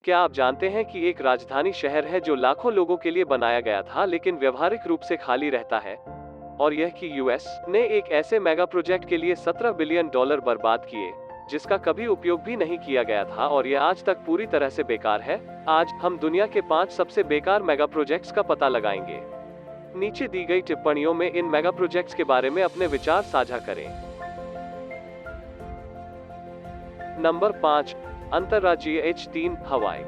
क्या आप जानते हैं कि एक राजधानी शहर है जो लाखों लोगों के लिए बनाया गया था लेकिन व्यवहारिक रूप से खाली रहता है? और यह कि यूएस ने एक ऐसे मेगा प्रोजेक्ट के लिए 17 बिलियन डॉलर बर्बाद किए जिसका कभी उपयोग भी नहीं किया गया था और यह आज तक पूरी तरह से बेकार है। आज हम दुनिया के 5 सबसे बेकार मेगा प्रोजेक्ट्स का पता लगाएंगे। नीचे दी गई टिप्पणियों में इन मेगा प्रोजेक्ट्स के बारे में अपने विचार साझा करें। नंबर 5, अंतर्राज्यीय H3 हवाई।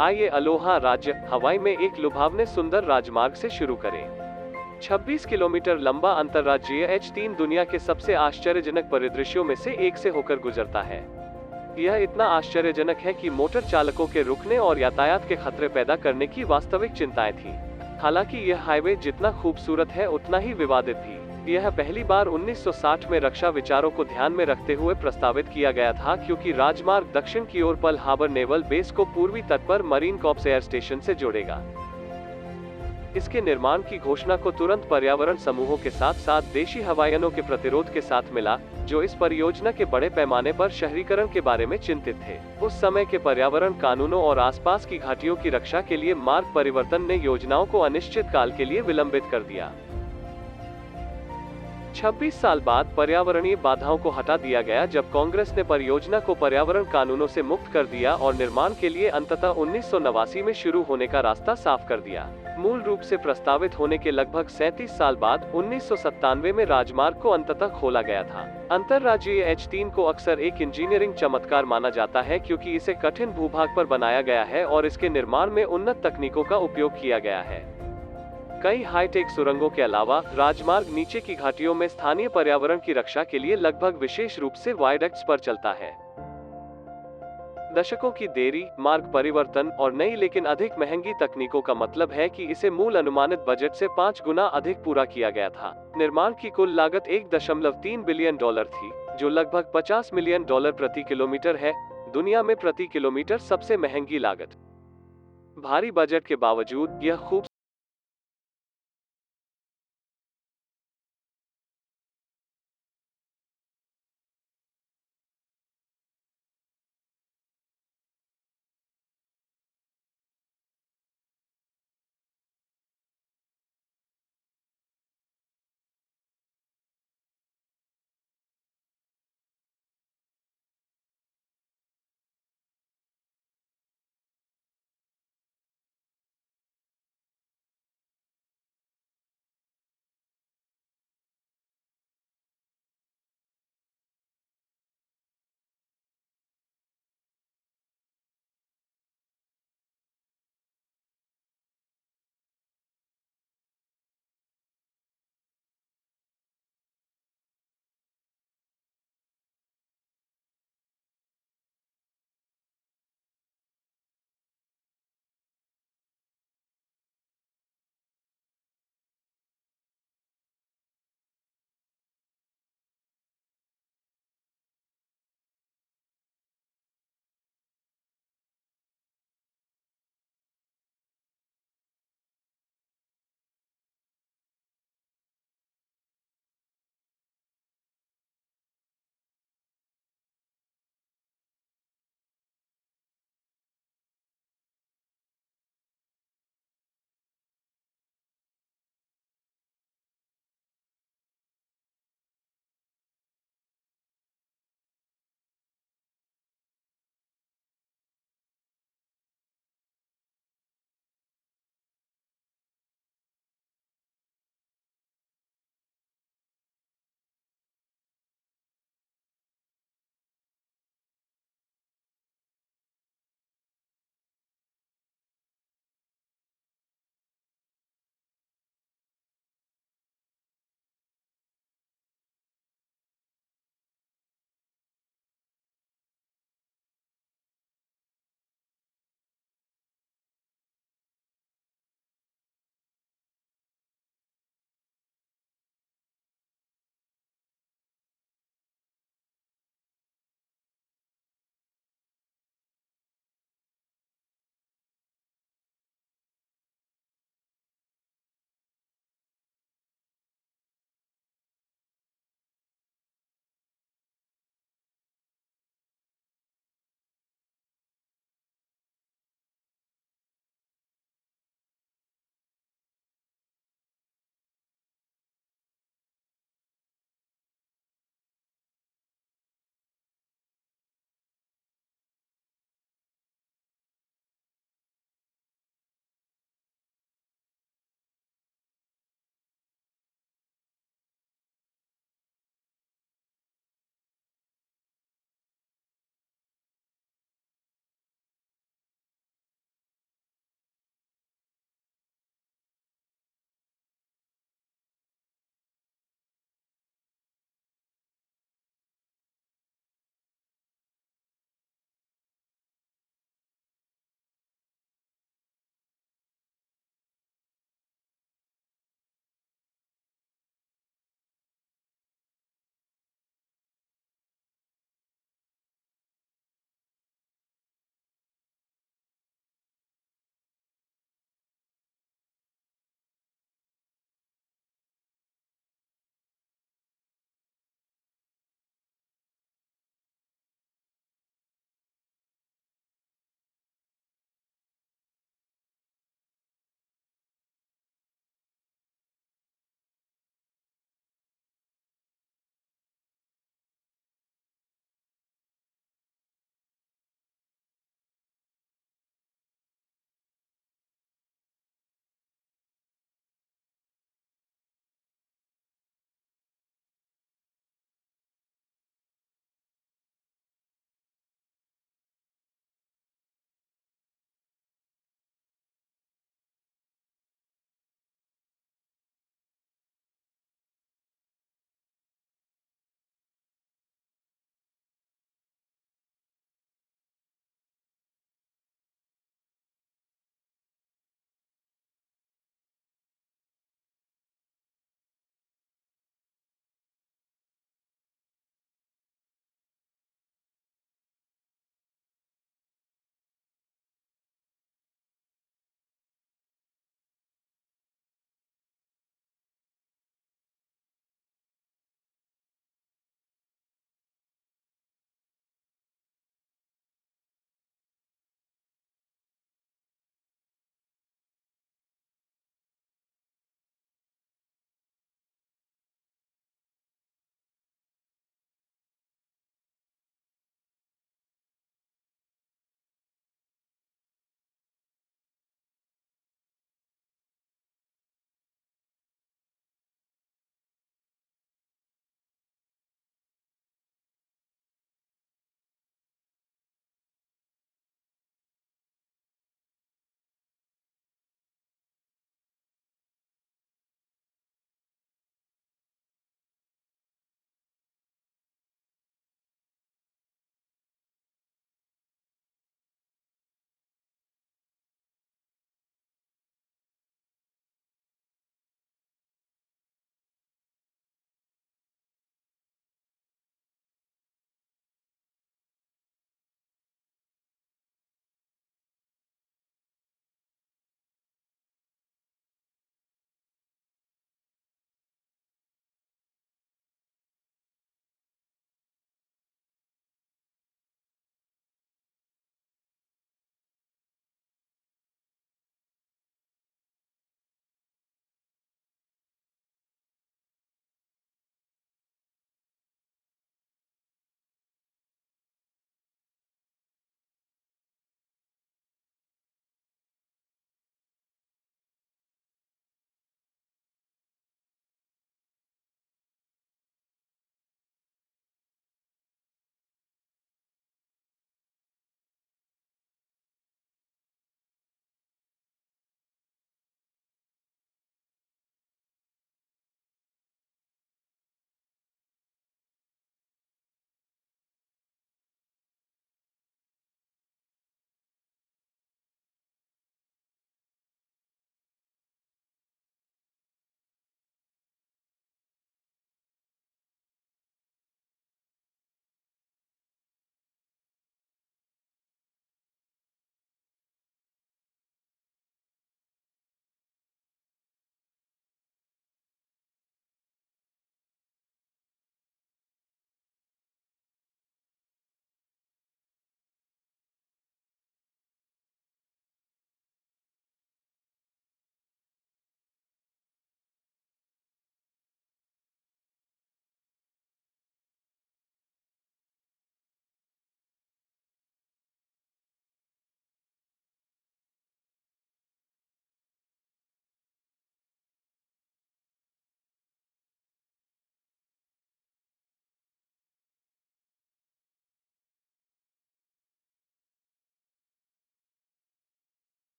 आइए अलोहा राज्य हवाई में एक लुभावने सुंदर राजमार्ग से शुरू करें। 26 किलोमीटर लंबा अंतर्राज्यीय H3 दुनिया के सबसे आश्चर्यजनक परिदृश्यों में से एक से होकर गुजरता है। यह इतना आश्चर्यजनक है कि मोटर चालकों के रुकने और यातायात के खतरे पैदा करने की वास्तविक चिंताएं थीं। हालांकि यह हाईवे जितना खूबसूरत है उतना ही विवादित भी। यह पहली बार 1960 में रक्षा विचारों को ध्यान में रखते हुए प्रस्तावित किया गया था क्योंकि राजमार्ग दक्षिण की ओर पर्ल हार्बर नेवल बेस को पूर्वी तट पर मरीन कॉर्प्स एयर स्टेशन से जोड़ेगा। इसके निर्माण की घोषणा को तुरंत पर्यावरण समूहों के साथ साथ देशी हवाईयानों के प्रतिरोध के साथ मिला, जो इस परियोजना के बड़े पैमाने पर शहरीकरण के बारे में चिंतित थे। उस समय के पर्यावरण कानूनों और आसपास की घाटियों की रक्षा के लिए मार्ग परिवर्तन ने योजनाओं को अनिश्चित काल के लिए विलंबित कर दिया। 26 साल बाद पर्यावरणीय बाधाओं को हटा दिया गया जब कांग्रेस ने परियोजना को पर्यावरण कानूनों से मुक्त कर दिया और निर्माण के लिए अंततः 1989 में शुरू होने का रास्ता साफ कर दिया। मूल रूप से प्रस्तावित होने के लगभग 37 साल बाद 1997 में राजमार्ग को अंततः खोला गया था। अंतर्राज्यीय H3 को अक्सर एक इंजीनियरिंग चमत्कार माना जाता है क्योंकि इसे कठिन भूभाग पर बनाया गया है और इसके निर्माण में उन्नत तकनीकों का उपयोग किया गया है। कई हाईटेक सुरंगों के अलावा राजमार्ग नीचे की घाटियों में स्थानीय पर्यावरण की रक्षा के लिए लगभग विशेष रूप से वायडक्ट्स पर चलता है। दशकों की देरी, मार्ग परिवर्तन और नई लेकिन अधिक महंगी तकनीकों का मतलब है कि इसे मूल अनुमानित बजट से 5 गुना अधिक पूरा किया गया था। निर्माण की कुल लागत 1.3 बिलियन डॉलर थी, जो लगभग 50 मिलियन डॉलर प्रति किलोमीटर है। दुनिया में प्रति किलोमीटर सबसे महंगी लागत। भारी बजट के बावजूद यह खूब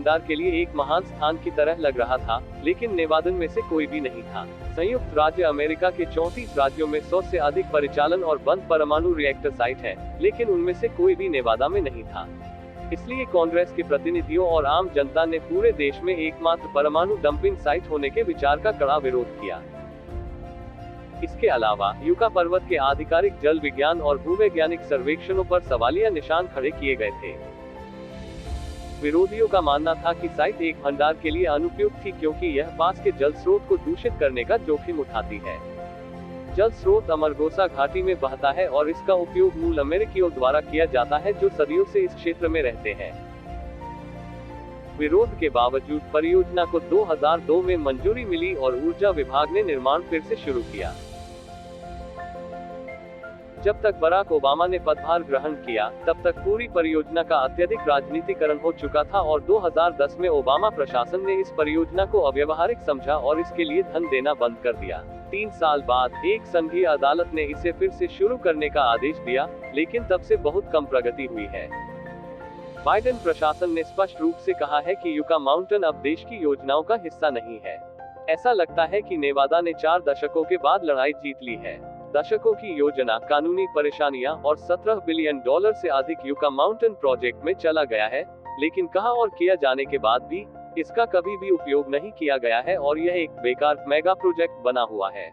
भंडार के लिए एक महान स्थान की तरह लग रहा था, लेकिन नेवादन में से कोई भी नहीं था। संयुक्त राज्य अमेरिका के 34 राज्यों में 100 से अधिक परिचालन और बंद परमाणु रिएक्टर साइट है, लेकिन उनमें से कोई भी नेवादा में नहीं था। इसलिए कांग्रेस के प्रतिनिधियों और आम जनता ने पूरे देश में एकमात्र परमाणु डंपिंग साइट होने के विचार का कड़ा विरोध किया। इसके अलावा यूका पर्वत के आधिकारिक जल विज्ञान और भूवैज्ञानिक सर्वेक्षणों पर सवालिया निशान खड़े किए गए थे। विरोधियों का मानना था कि साइट एक भंडार के लिए अनुपयुक्त थी, क्योंकि यह पास के जल स्रोत को दूषित करने का जोखिम उठाती है। जल स्रोत अमरगोसा घाटी में बहता है और इसका उपयोग मूल अमेरिकियों द्वारा किया जाता है, जो सदियों से इस क्षेत्र में रहते हैं। विरोध के बावजूद परियोजना को 2002 में मंजूरी मिली और ऊर्जा विभाग ने निर्माण फिर से शुरू किया। जब तक बराक ओबामा ने पदभार ग्रहण किया, तब तक पूरी परियोजना का अत्यधिक राजनीतिकरण हो चुका था और 2010 में ओबामा प्रशासन ने इस परियोजना को अव्यावहारिक समझा और इसके लिए धन देना बंद कर दिया। 3 साल बाद एक संघीय अदालत ने इसे फिर से शुरू करने का आदेश दिया, लेकिन तब से बहुत कम प्रगति हुई है। बाइडेन प्रशासन ने स्पष्ट रूप से कहा है कि यूका माउंटेन अब देश की योजनाओं का हिस्सा नहीं है। ऐसा लगता है कि नेवादा ने 4 दशकों के बाद लड़ाई जीत ली है। दशकों की योजना, कानूनी परेशानियां और $17 बिलियन से अधिक यूका माउंटेन प्रोजेक्ट में चला गया है, लेकिन कहा और किया जाने के बाद भी इसका कभी भी उपयोग नहीं किया गया है और यह एक बेकार मेगा प्रोजेक्ट बना हुआ है।